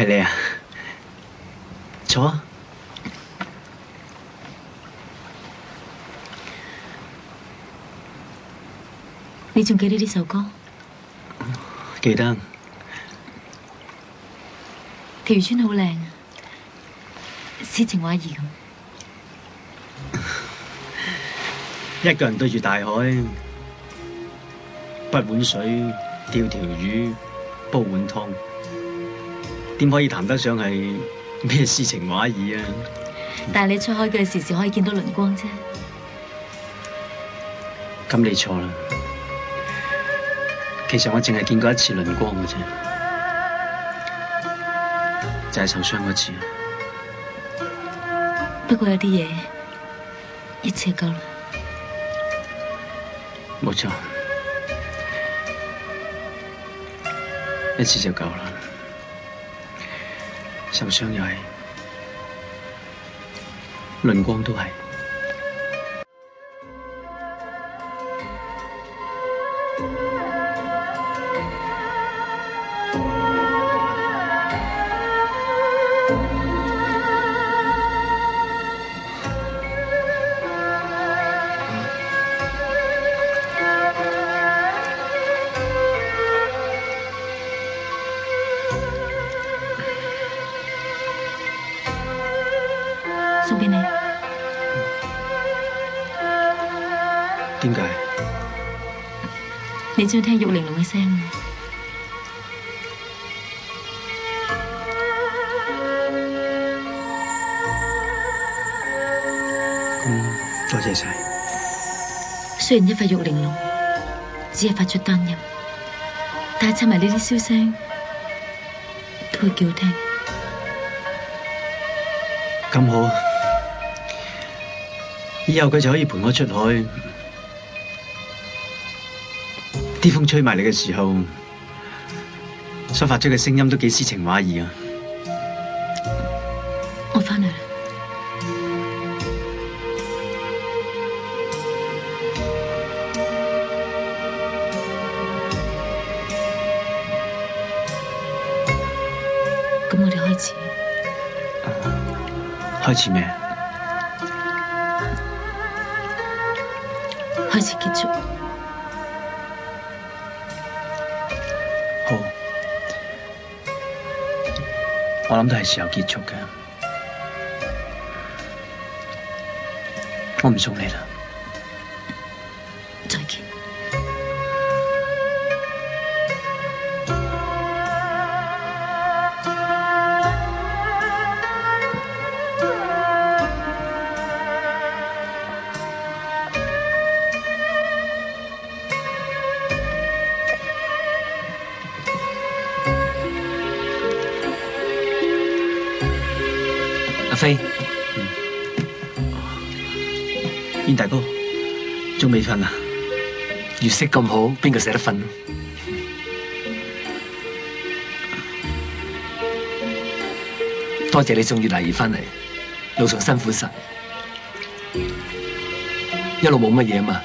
係你啊？坐啊！你仲記得呢首歌？記得。條村好靚啊，詩情畫意咁。一個人對住大海，不碗水，釣條魚，煲碗湯，點可以談得上係咩詩情畫意啊？但係你出海嘅時時可以見到輪光啫。咁你錯啦，其實我淨係見過一次輪光嘅啫，就係受傷嗰次。不過有啲嘢一次就夠啦。冇錯，一次就夠啦。受傷又係，輪光都係。送俾你。點解？你中意聽玉玲瓏嘅聲嗎？多謝晒。雖然一塊玉玲瓏只係發出單音，但係襯埋呢啲簫聲都會幾好聽。咁好，以後佢就可以陪我出海，啲風吹埋嚟嘅時候，所發出嘅聲音都幾詩情畫意啊！我返嚟啦。咁我哋開始。開始咩？開始結束。好，我諗都係時候結束嘅。我唔送你啦。再見。阿飛，燕大哥，仲未瞓啊？月色咁好，邊個捨得瞓？多謝你送月麗兒返嚟，路上辛苦晒，一路冇乜嘢嘛。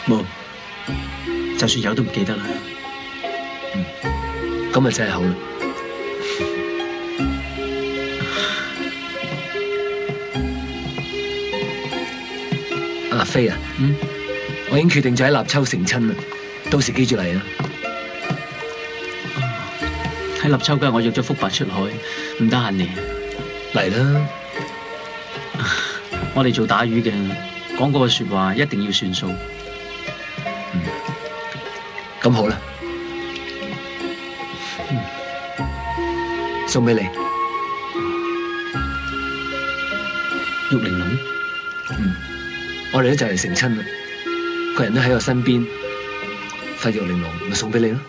冇，就算有都唔記得啦。咁啊真係好啦。阿飛啊，我已經決定咗喺立秋成親啦，到時記住嚟啊！喺立秋嗰日，我約咗福伯出海，唔得閒嚟。嚟啦！我哋做打魚嘅，講嗰個說話一定要算數。咁好啦，送俾你。玉玲瓏。我哋都就嚟成親啦，個人都喺我身邊，塊玉玲瓏咪送俾你咯。